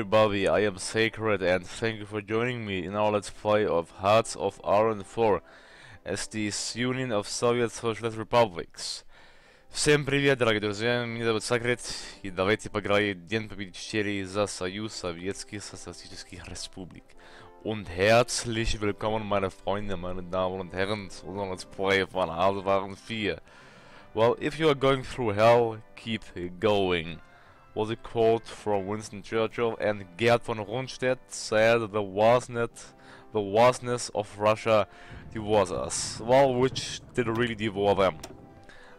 everybody, I am Sacred and thank you for joining me in our let's play of Hearts of Iron IV as the Union of Soviet Socialist Republics. Всем привет, дорогие друзья, меня зовут Sacred, и давайте поиграем День победителей за Союз Советских Социалистических Республик. Und herzlich willkommen, meine Freunde, meine Damen und Herren, zu unserem Let's Play von Hearts of Iron IV. Well, if you are going through hell, keep going. Was a quote from Winston Churchill, and Gerd von Rundstedt said the vastness of Russia devours us. Well, which did really devour them?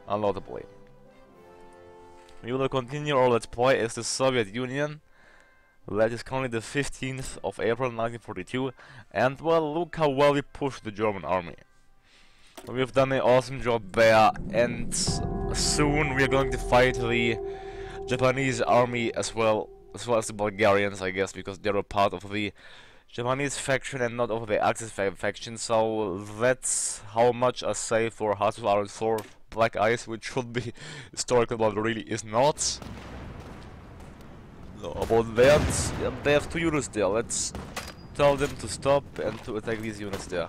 Undoubtedly. We will continue our let's play as the Soviet Union. That is currently the 15th of April 1942, and well, look how well we pushed the German army. We've done an awesome job there, and soon we are going to fight the Japanese army as well as the Bulgarians, I guess, because they're a part of the Japanese faction and not of the Axis faction. So that's how much I say for Hearts of Iron IV Black Ice, which should be historical but really is not. No, about that, yeah, they have two units there. Let's tell them to stop and to attack these units there.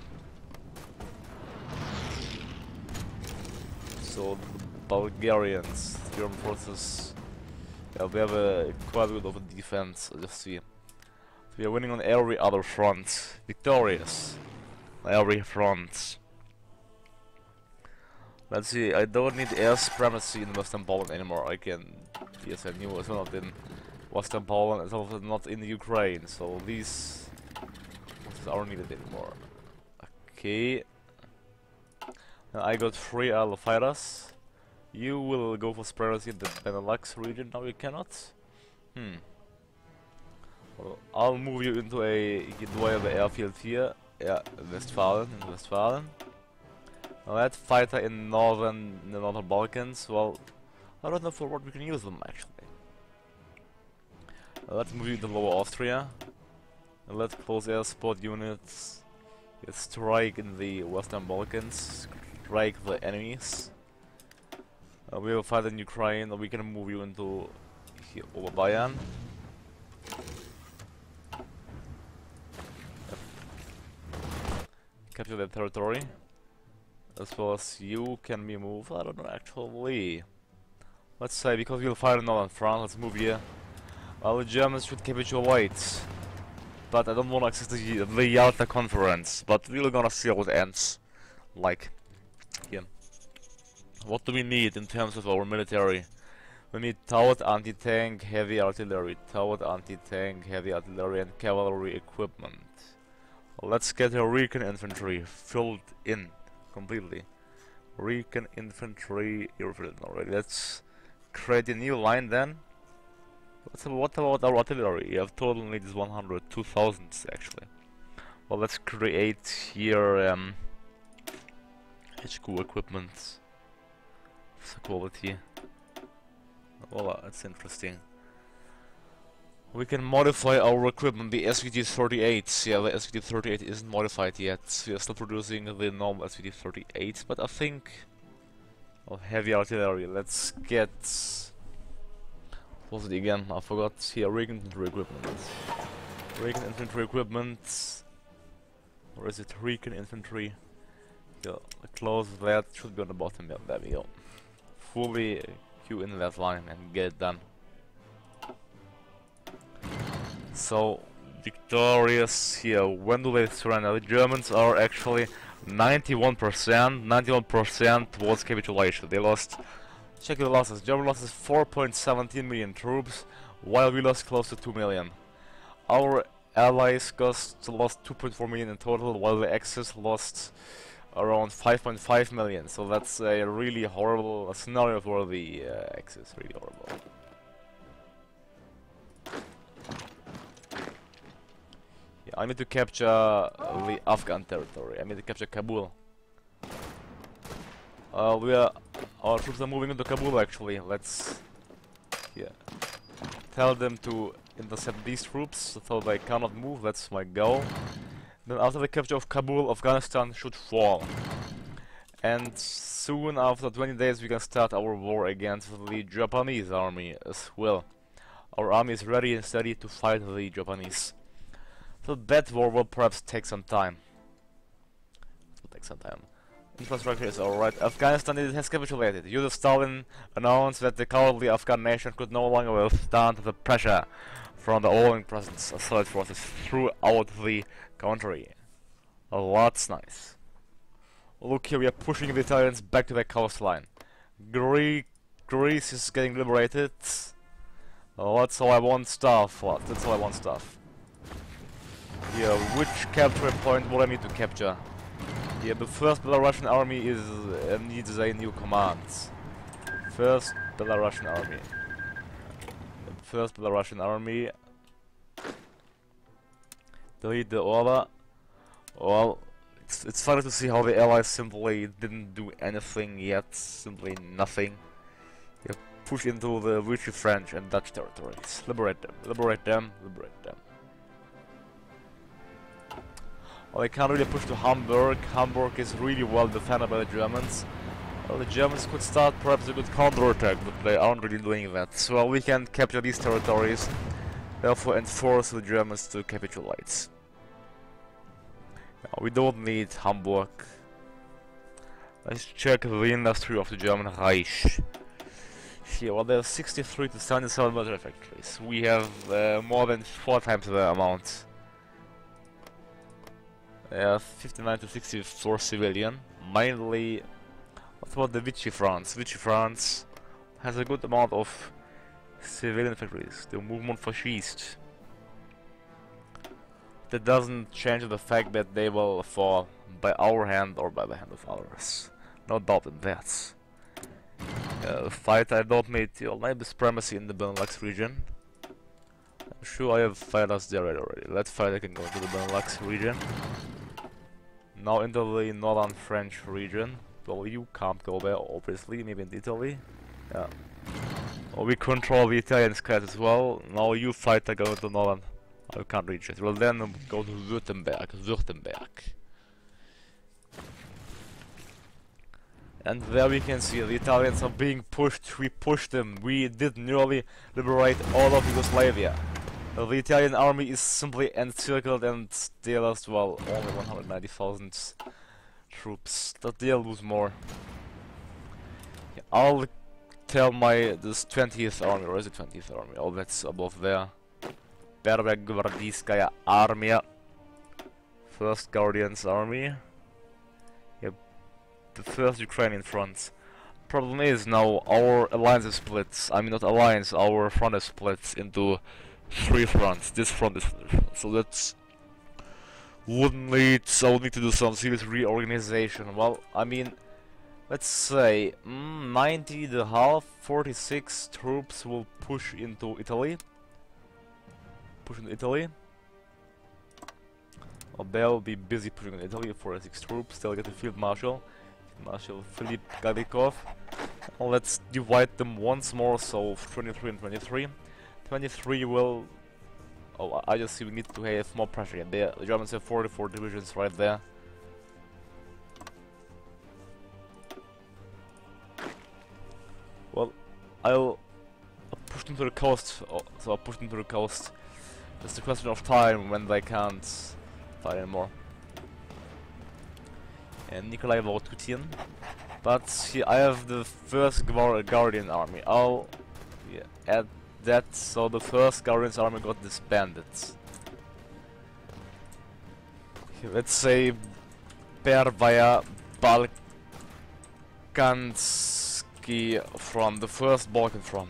So the Bulgarians, German forces. Yeah, we have quite a bit of a defense, as you see. We are winning on every other front. Victorious. On every front. Let's see, I don't need air supremacy in Western Poland anymore. I can... Yes, I knew it's not in Western Poland, it's also not in Ukraine. So these aren't needed anymore. Okay. And I got 3 Allied fighters. You will go for supremacy in the Benelux region. Now you cannot. Well, I'll move you into a the airfield here. Yeah, Westfalen. In Westfalen. Now that fighter in the northern Balkans. Well, I don't know for what we can use them actually. Let's move you to Lower Austria. And let's close air support units. Let's strike in the Western Balkans. Strike the enemies. We will fight in Ukraine, or we can move you into here, over Bayern. Capture that territory. As well as you can be moved. I don't know actually. Let's say because we'll fight in northern France, let's move here. Well, the Germans should capitulate. But I don't want to access the Yalta conference. But we're gonna see how it ends. Like here. What do we need in terms of our military? We need towed anti-tank, heavy artillery, towed anti-tank, heavy artillery and cavalry equipment. Well, let's get a recon infantry filled in completely. Recon infantry filled already. Let's create a new line then. What about our artillery? You have total needs 102,000 actually. Well, let's create here HQ equipment. Quality. Well, that's interesting. We can modify our equipment, the SVT-38. Yeah, the SVT-38 isn't modified yet. We are still producing the normal SVT-38, but I think... Well, heavy artillery. Let's get... What was it again? I forgot. Here, recon infantry equipment. Recon infantry equipment. Or is it recon infantry? Yeah, close that. Should be on the bottom. Yeah, there we go. Fully queue in that line and get it done. So, victorious here. When do they surrender? The Germans are actually 91% towards capitulation. They lost, check the losses. German losses 4.17 million troops, while we lost close to 2 million. Our allies lost 2.4 million in total, while the Axis lost around 5.5 million, so that's a really horrible scenario for the Axis, really horrible. Yeah, I need to capture the Afghan territory. I need to capture Kabul. Our troops are moving into Kabul actually. Let's tell them to intercept these troops so they cannot move. That's my goal. Then after the capture of Kabul, Afghanistan should fall. And soon after 20 days we can start our war against the Japanese army as well. Our army is ready and steady to fight the Japanese. So that war will perhaps take some time. It will take some time. Infrastructure is alright. Afghanistan has capitulated. Joseph Stalin announced that the cowardly Afghan nation could no longer withstand the pressure from the overwhelming presence of Soviet forces throughout the country. That's nice. Look here, we are pushing the Italians back to their coastline. Greece is getting liberated. That's how I want stuff. What? That's how I want stuff. Yeah, which capture point will I need to capture? Yeah, the first Belarusian army needs a new command. First Belarusian army. The first Belarusian army. Delete the order. Well, it's funny to see how the Allies simply didn't do anything yet. Simply nothing. Yeah, push into the Vichy French and Dutch territories. Liberate them. Liberate them. Liberate them. Well, they can't really push to Hamburg. Hamburg is really well defended by the Germans. Well, the Germans could start perhaps a good counterattack, but they aren't really doing that. So we can capture these territories, therefore enforce the Germans to capitulate. Now, we don't need Hamburg. Let's check the industry of the German Reich. Here, well, there's 63 to 77 military factories. We have more than 4 times the amount. 59 to 60 for civilian, mainly. What about the Vichy France? Vichy France has a good amount of civilian factories. The movement fascist. That doesn't change the fact that they will fall by our hand or by the hand of others. No doubt in that. Fight I don't need supremacy in the Benelux region. I'm sure I have fighters there already. Let's fight. I can go to the Benelux region. Now into the northern French region. Well, you can't go there, obviously. Maybe in Italy. Yeah. Well, we control the Italian skies as well. Now you fight. I go to northern. I can't reach it. Well, then go to Württemberg. Württemberg. And there we can see the Italians are being pushed. We pushed them. We did nearly liberate all of Yugoslavia. The Italian army is simply encircled and they lost, well, only 190,000 troops. That they'll lose more. Yeah, I'll tell this 20th army, or is it 20th army? Oh, that's above there. Первая гвардейская армия. First Guardians army. Yep. The first Ukrainian front. Problem is now our alliance is split. I mean, not alliance, our front is split into 3 fronts. This front is so that's wouldn't need. So we'll need to do some serious reorganization. Well, I mean, let's say 90 the half 46 troops will push into Italy. Well, they'll be busy pushing in Italy. 46 troops. They'll get the field marshal, Marshal Philip Galikov. Well, let's divide them once more. So 23 and 23. 23 will. Oh, I just see we need to have more pressure. Yeah, the Germans have 44 divisions right there. Well, I'll push them to the coast. Oh, so I'll push them to the coast. It's a question of time when they can't fight anymore. And Nikolai Votutin. But here I have the first Guardian army. I'll add that, so the first Guardian's army got disbanded. Okay, let's say Первая Balkanski front, the first Balkan front.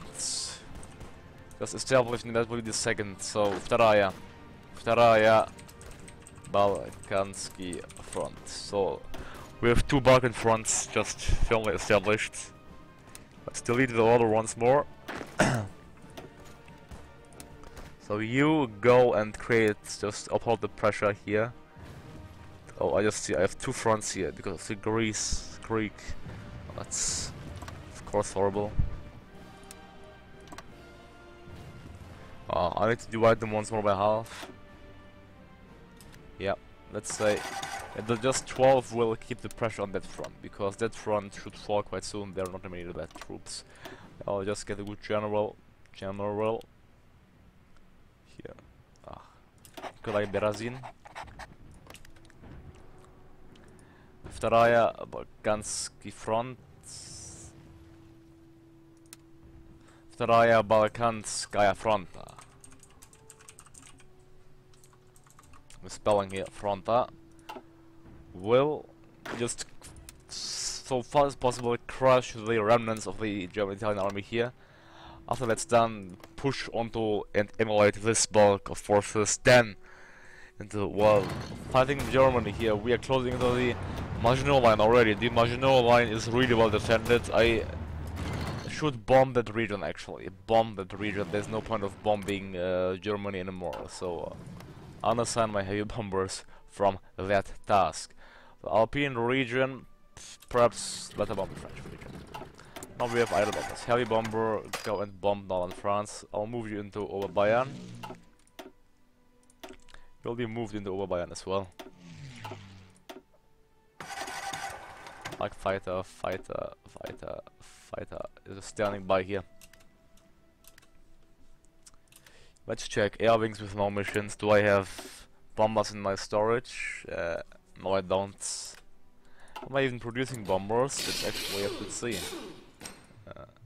Just established, and that will be the second, so Вторая Balkanski front. So we have 2 Balkan fronts just firmly established. Let's delete the order once more. So you go and create, just uphold the pressure here. Oh, I just see I have 2 fronts here because of the Greek. That's of course horrible. I need to divide them once more by half. Yeah, let's say just 12 will keep the pressure on that front, because that front should fall quite soon. There are not many of that troops. I'll just get a good general. Here. Nikolai Berezin. Вторая Балканский фронт. Вторая Балканская фронта. Spelling here, fronta. Will just so far as possible crush the remnants of the German-Italian army here. After that's done, push onto and emulate this bulk of forces. Then, into, well, fighting Germany here, we are closing into the Maginot Line already. The Maginot Line is really well defended. I should bomb that region actually. Bomb that region. There's no point of bombing Germany anymore. So, unassign my heavy bombers from that task. The Alpine region, perhaps better bomb the French region. Now we have idle bombers. Heavy bomber, go and bomb Northern France. I'll move you into Oberbayern. You'll be moved into Oberbayern as well. Like fighter is standing by here. Let's check air wings with no missions. Do I have bombers in my storage? No, I don't. Am I even producing bombers? It's actually have to see.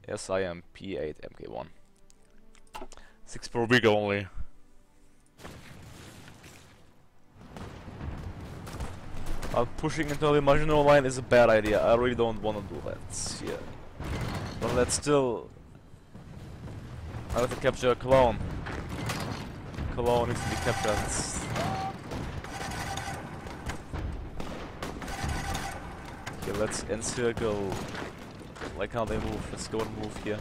Yes, I am. P8 MK1. 6 per week only. Pushing into the Maginot Line is a bad idea. I really don't want to do that. Yeah. But let's still. I have to capture Cologne. Cologne needs to be captured. Okay, let's encircle. Like how they move. Let's go and move here.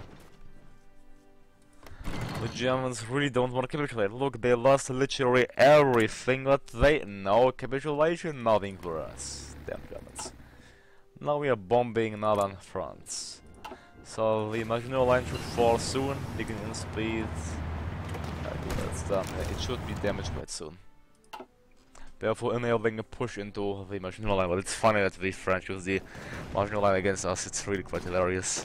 The Germans really don't want to capitulate. Look, they lost literally everything, but they know capitulation, nothing for us. Damn Germans. Now we are bombing Northern France. So the Maginot Line should fall soon, digging in speed. That's done. It should be damaged quite soon. Therefore enabling a push into the Maginot Line, but it's funny that the French use the Maginot Line against us. It's really quite hilarious.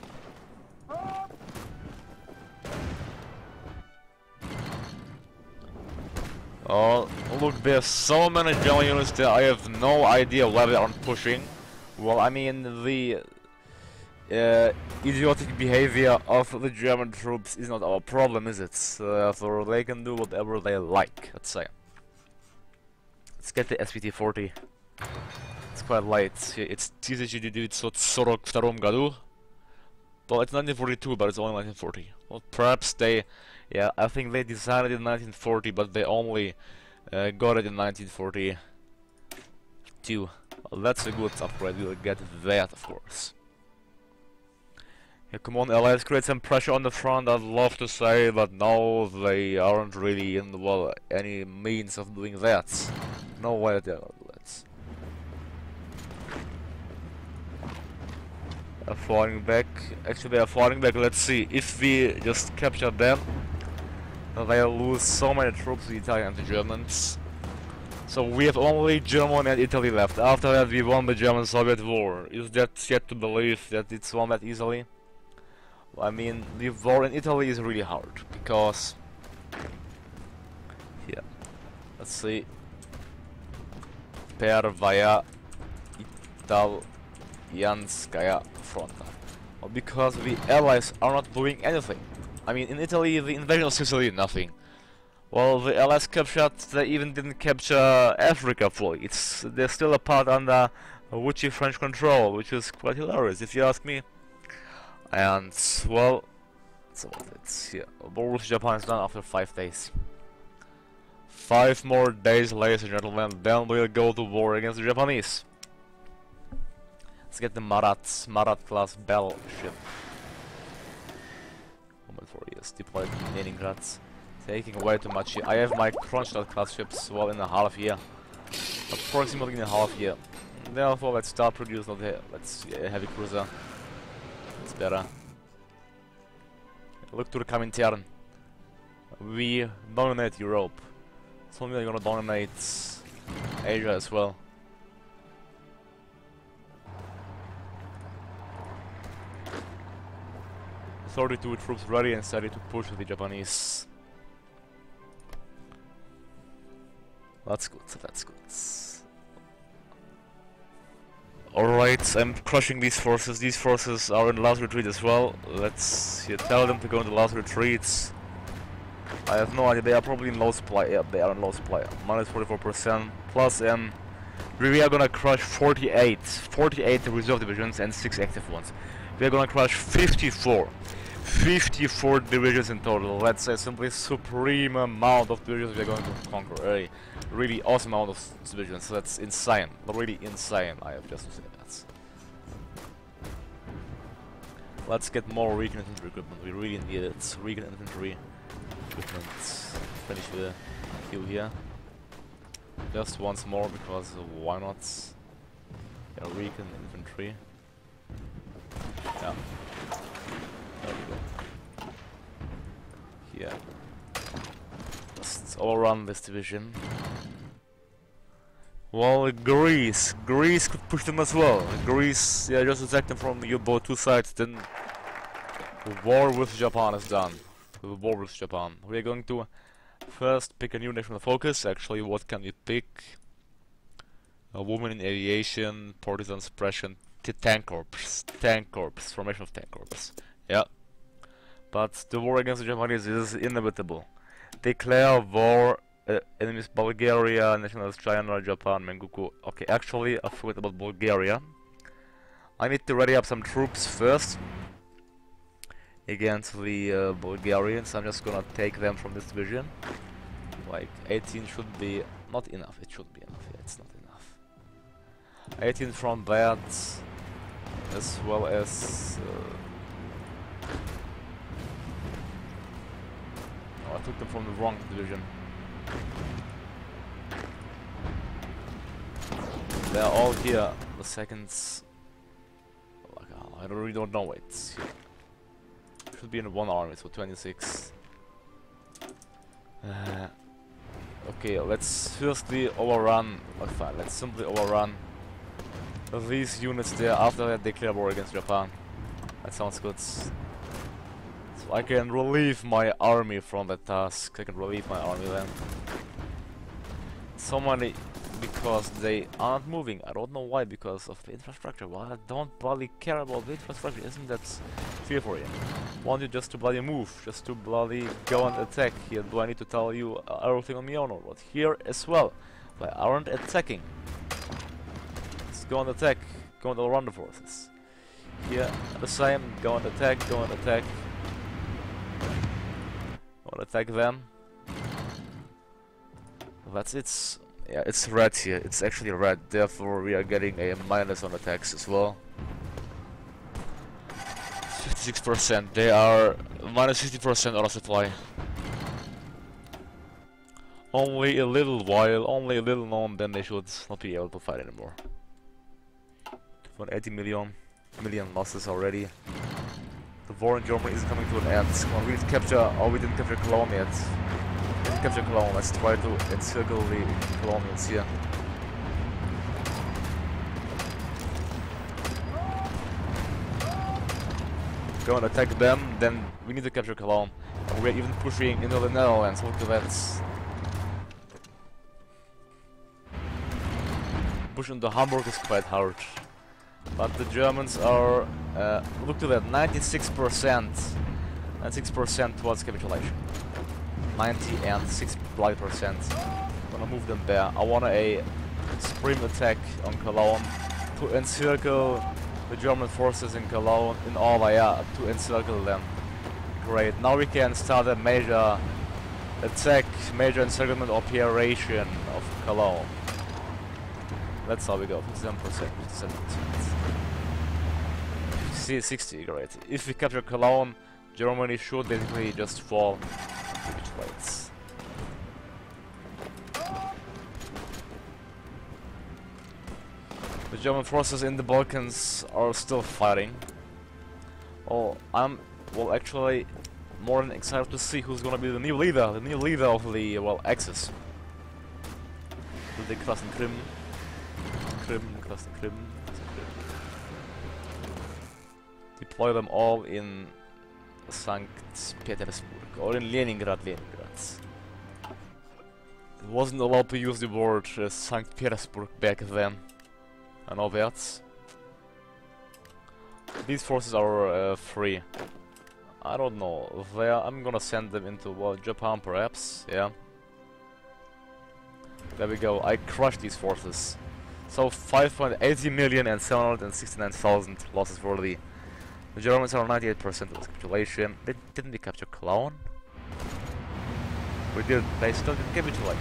Oh, look, there's so many German units there, I have no idea why they aren't pushing. Well, I mean, the idiotic behavior of the German troops is not our problem, is it? So they can do whatever they like, let's say. Let's get the SPT-40. It's quite light. It's 1942 году. Well, it's 1942, but it's only 1940. Well, perhaps they... Yeah, I think they designed it in 1940, but they only got it in 1942. Well, that's a good upgrade, we'll get that, of course. Yeah, come on, Allies, create some pressure on the front, I'd love to say, but no, they aren't really in, well, any means of doing that. No way they're gonna do that. They're falling back. Actually, they are falling back. Let's see. If we just capture them, they'll lose so many troops, the Italians and the Germans. So we have only Germany and Italy left. After that, we won the German-Soviet war. Is that yet to believe that it's won that easily? I mean, the war in Italy is really hard because. Yeah. Let's see. Per via Italianskaya fronta. Well, because the Allies are not doing anything. I mean, in Italy, the invasion of Sicily, nothing. Well, the Allies captured, they even didn't capture Africa fully. They're still a part under Vichy French control, which is quite hilarious, if you ask me. And, well, so it's here. War with Japan is done after 5 days. 5 more days, ladies and gentlemen, then we'll go to war against the Japanese. Let's get the Marat class battleship. 4 years deployed in Leningrad. Taking way too much here. I have my Kronstadt class ships well in a half year. Approximately in a half year. Therefore, let's start producing let's get a heavy cruiser. It's better. Look to the Comintern. We dominate Europe. So we're gonna dominate Asia as well. .32 troops ready and steady to push the Japanese. That's good, that's good. Alright, I'm crushing these forces. These forces are in last retreat as well. Let's tell them to go into last retreats. I have no idea, they are probably in low supply. Yeah, they are in low supply. Minus 44%. Plus, we are gonna crush 48 reserve divisions and 6 active ones. We are gonna crush 54 divisions in total. That's a simply supreme amount of divisions we are going to conquer. A really awesome amount of divisions. So that's insane, really insane. I have just to say that. Let's get more recon infantry equipment. We really need it. Recon infantry equipment. Finish the queue here. Just once more, because why not? Yeah, recon infantry. Yeah. There we go. Here. Just overrun this division. Well, Greece could push them as well. Greece, yeah, just attack them from the U-boat 2 sides, then the war with Japan is done. The war with Japan. We are going to first pick a new national focus. Actually, what can we pick? A woman in aviation, partisan suppression, tank corps, formation of tank corps. Yeah. But the war against the Japanese is inevitable. Declare war. Enemies Bulgaria, nationals China, Japan, Menguku. Okay, actually, I forgot about Bulgaria. I need to ready up some troops first against the Bulgarians. I'm just gonna take them from this division. Like 18 should be not enough. It should be enough. Yeah, it's not enough. 18 from that, as well as. Oh, I took them from the wrong division. They're all here. The seconds. I really don't know it. Should be in one army, so 26. Okay, let's firstly overrun. Fine, let's simply overrun these units there. After that, declare war against Japan. That sounds good. So I can relieve my army from that task. I can relieve my army then. So many, because they aren't moving. I don't know why, because of the infrastructure. Well, I don't bloody care about the infrastructure. Isn't that fair for you? Want you just to bloody move, just to bloody go and attack. Here, do I need to tell you everything on my own or what? Here as well. They aren't attacking. Let's go and attack. Go and overrun the forces. Here, the same. Go and attack. Go and attack. Go and attack them. That's it. Yeah, it's red here. It's actually red. Therefore, we are getting a minus on attacks as well. 56%. They are minus 50% on supply. Only a little while, only a little known, then they should not be able to fight anymore. 180 million losses already. The war in Germany is coming to an end. Come on, we didn't capture. Oh, we didn't capture Cologne yet. Capture Cologne. Let's try to encircle the colonials here. Go and attack them, then we need to capture Cologne. And we're even pushing into the Netherlands. Look at that. Push into Hamburg is quite hard. But the Germans are, look at that, 96%. 96% towards capitulation. 96%. Gonna move them there. I want a supreme attack on Cologne to encircle the German forces in Cologne, in Orva, to encircle them. Great. Now we can start a major attack, major encirclement operation of Cologne. That's how we go. 57%, 57%. 60, great. If we capture Cologne, Germany should basically just fall. Capitulates. The German forces in the Balkans are still fighting. Oh, I'm actually more than excited to see who's gonna be the new leader of the Axis. The Klassen Krim. Klassen Krim. Deploy them all in St. Petersburg or in Leningrad. Wasn't allowed to use the word St. Petersburg back then. I know that. These forces are free. I don't know. I'm gonna send them into, well, Japan perhaps, yeah. There we go, I crushed these forces. So 5.80 million and 769,000 losses for the Germans are 98% of the capitulation. Didn't we capture Cologne? We did, they still didn't capitulate.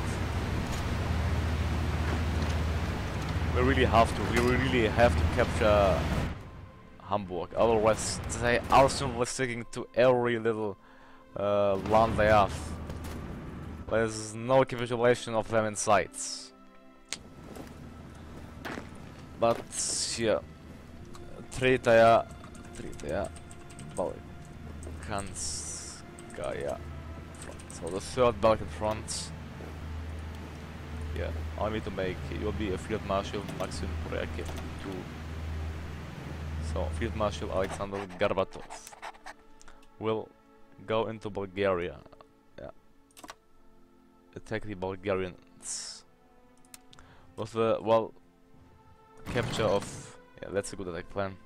We really have to capture Hamburg, otherwise they are simply sticking to every little land they have. There's no capitulation of them in sight. But yeah, Tretaya, Balkanskaya front. So the third Balkan front. Yeah, I need to make, you'll be a Field Marshal Maxim Poryakov to. So Field Marshal Alexander Gorbatov will go into Bulgaria. Yeah. Attack the Bulgarians with the, well, capture of, yeah, that's a good attack plan.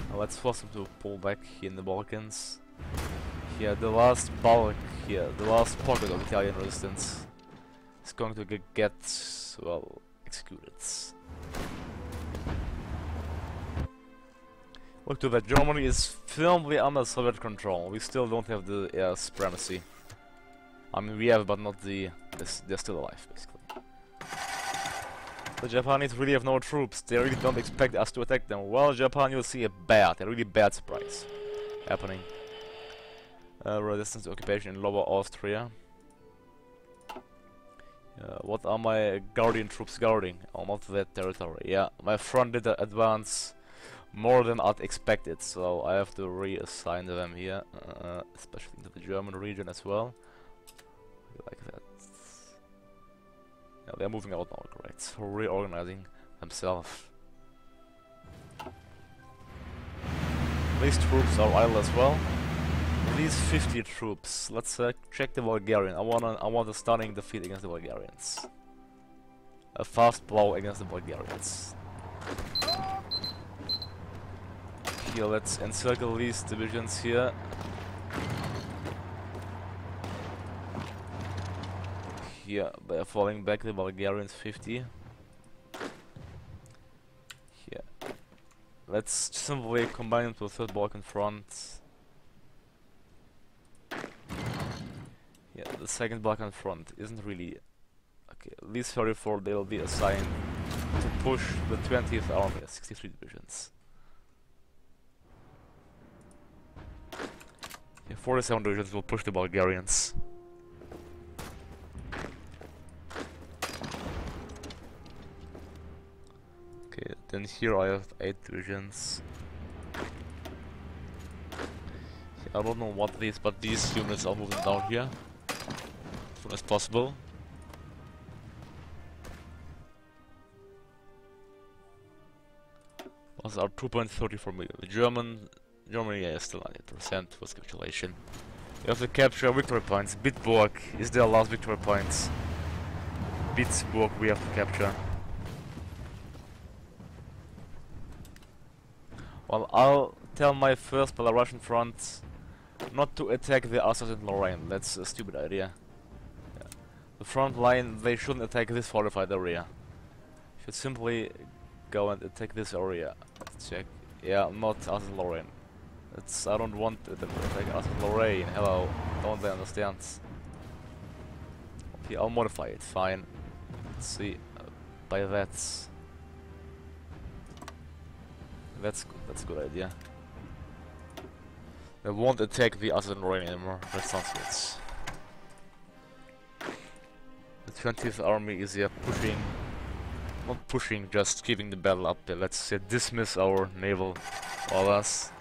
Now let's force them to pull back here in the Balkans. Here, the last bulk here, the last pocket of Italian resistance is going to get well, executed. Look to that, Germany is firmly under Soviet control. We still don't have the air supremacy. I mean, we have, but not the... they're still alive, basically. The Japanese really have no troops. They really don't expect us to attack them. Well, Japan, you'll see a really bad surprise happening. Resistance to occupation in Lower Austria. What are my Guardian troops guarding? Almost that territory. Yeah, my front did advance more than I'd expected, so I have to reassign them here, especially into the German region as well. Like that. Yeah, they're moving out now, great. Reorganizing themselves. These troops are idle as well. These 50 troops. Let's check the Bulgarian. I want a stunning defeat against the Bulgarians. A fast blow against the Bulgarians. Here, let's encircle these divisions here. Here, they're falling back, the Bulgarians 50. Here. Let's simply combine them to a third Balkan front. Yeah, the second Balkan front isn't really... Okay, these 34, they'll be assigned to push the 20th Army, 63 divisions. Yeah, 47 divisions will push the Bulgarians. Okay, then here I have 8 divisions. Yeah, I don't know what these, but these units are moving down here as soon as possible. Those are 2.34 million. The Germany is still 90% was capitulation. You have to capture victory points. Bitburg is their last victory points. Bitburg we have to capture. Well, I'll tell my first Belarusian front not to attack the Alsace and Lorraine. That's a stupid idea. Yeah. The front line, they shouldn't attack this fortified area. Should simply go and attack this area. Let's check. Yeah, not Alsace and Lorraine. I don't want them to attack Alsace and Lorraine. Hello, don't they understand? Okay, I'll modify it. Fine. Let's see. By that. That's good. That's a good idea. They won't attack the Alsace and Lorraine anymore. That sounds good. The 20th Army is here pushing. Not pushing, just keeping the battle up there. Let's dismiss our naval orders.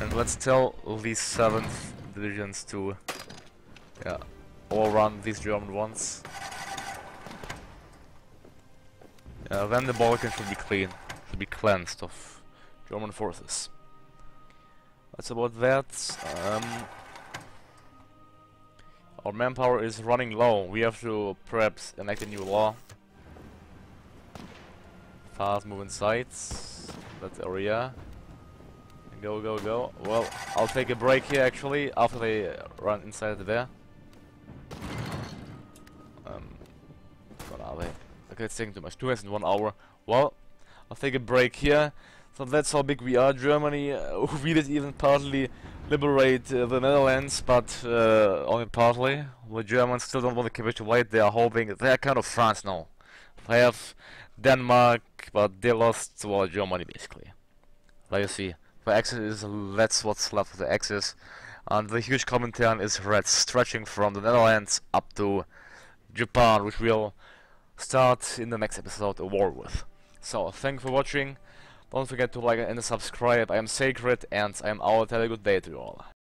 And let's tell these 7th divisions to overrun these German ones. Then the Balkans should be clean, should be cleansed of German forces. That's about that. Our manpower is running low. We have to perhaps enact a new law. Fast moving sites. That area. Go, go, go. Well, I'll take a break here actually after they run inside there. What are they? Okay, it's taking too much. 2 minutes and 1 hour. Well, I'll take a break here. So that's how big we are. Germany, we did even partly liberate the Netherlands, but only partly. The Germans still don't want to capitulate. They are hoping they're kind of France now. They have Denmark, but they lost to Germany basically. Like you see, the axis is that's what's left of the axis, and the huge Comintern is red, stretching from the Netherlands up to Japan, which we'll start in the next episode a war with. So thanks for watching. Don't forget to like and subscribe. I am Sacred, and I am out. Have a good day to you all.